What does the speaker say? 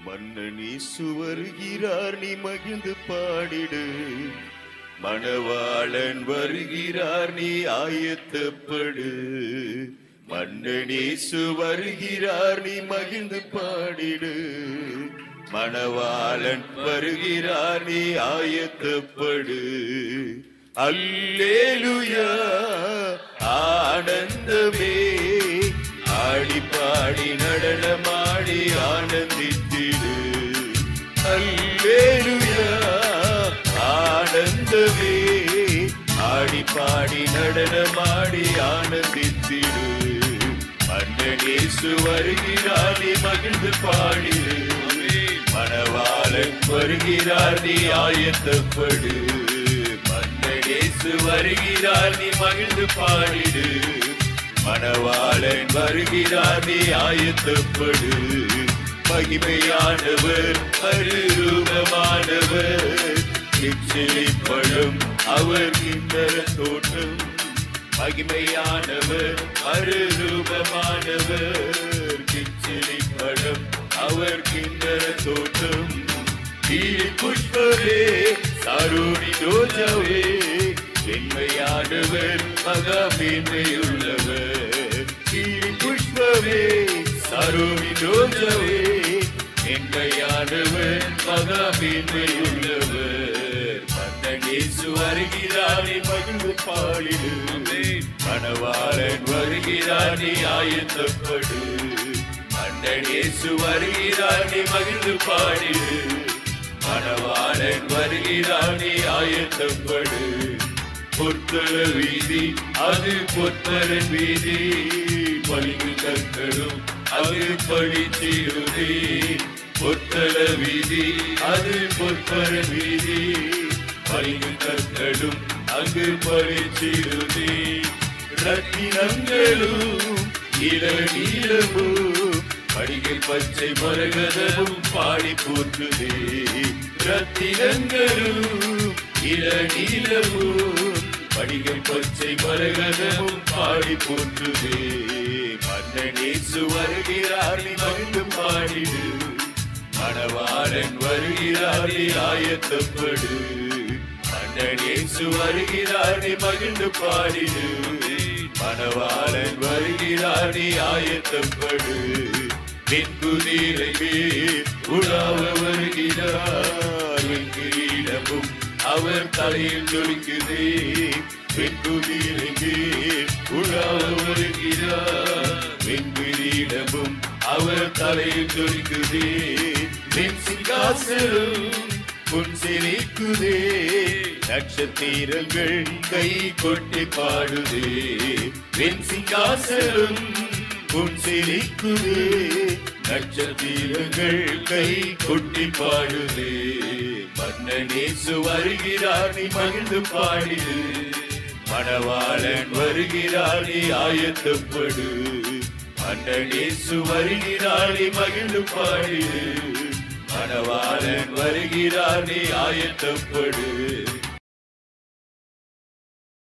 மன்னன் இயேசு வருகிறார், நீ மகிழ்ந்து பாடிடு. மணவாளன் வருகிறார், நீ ஆயத்தப்படு. மன்னன் இயேசு வருகிறார், நீ மகிழ்ந்து பாடிடு. மணவாளன் வருகிறார், நீ ஆயத்தப்படு. அல்லேலூயா ஆனந்தமே, ஆடி பாடி நடனமாடி ஆனந்தித்திடு. அல்லேலூயா ஆனந்தமே, ஆடி பாடி நடனமாடி ஆனந்தித்திடு. மன்னன் இயேசு வருகிறார், நீ மகிழ்ந்து பாடிடு. மணவாளன் வருகிறார், நீ ஆயத்தப்படு. மன்னன் இயேசு வருகிறார், நீ மகிழ்ந்து பாடிடு. மணவாளன் வருகிறார், நீ ஆயத்தப்படு. மகிமையானவர் அருரூபமானவர், நிச்சலிப்படும் அவர் கிண்ணற தோட்டம். மகிமையானவர் அருரூபமானவர், நிச்சலிப்படும் அவர் கிண்ணற தோட்டம். புஷ்பவே சாரோனி ரோஜாவே, வெண்மையானவர் மகா மேன்மையுள்ளவர். புஷ்பவே சாரோனி ரோஜாவே, வெண்மையானவர் மகா மேன்மையுள்ளவர். மன்னன் இயேசு வருகிறார், நீ மகிழ்ந்து பாடிடு. மணவாளன் வருகிறார், நீ ஆயத்தப்படு. மன்னன் இயேசு வருகிறார், நீ மகிழ்ந்து பாடிடு. மணவாளன் வருகிறார், நீ ஆயத்தப்படு. பொற்கள வீதி அது பொற்பரன் வீதி, பளிங்கு கற்களும் அது பழித்திடுதே. பொற்கள வீதி அது பொற்பரன் வீதி, பளிங்கு கற்களும் அங்கு பழித்திடுதே. ரத்தினங்களும் இளநீலமும் படிகை பச்சை மரகதமும் பாடி போற்றுதே. ரத்தினங்களும் இளநீலமும் படிகை பச்சை மரகதமும் பாடி போற்றுதே. மன்னன் இயேசு வருகிறார், நீ மகிழ்ந்து பாடிடு. மணவாளன் வருகிறார், நீ ஆயத்தப்படு. மன்னன் இயேசு வருகிறார், நீ மகிழ்ந்து பாடிடு. மணவாளன் வருகிறார், நீ ஆயத்தப்படு. வெண்குதிரை மேல் உலாவ வருகிறார், வெண்கிரீடமும் அவர் தலையில் ஜொலிக்குதே. வெண்குதிரை மேல் உலாவ வருகிறார், வெண்கிரீடமும் அவர் தலையில் ஜொலிக்குதே. வெண் சிங்காசனம் பொன் சிரிக்குதே, நட்சத்திரங்கள் கை கொட்டி பாடுதே. வெண் சிங்காசனம் பொன் சிரிக்குதே, நட்சத்திரங்கள் கை கொட்டி பாடுதே. மன்னன் இயேசு வருகிறார், நீ மகிழ்ந்து பாடிடு. மணவாளன் வருகிறார், நீ ஆயத்தப்படு. மன்னன் இயேசு வருகிறார், நீ மகிழ்ந்து பாடிடு. மணவாளன் வருகிறார், நீ ஆயத்தப்படு.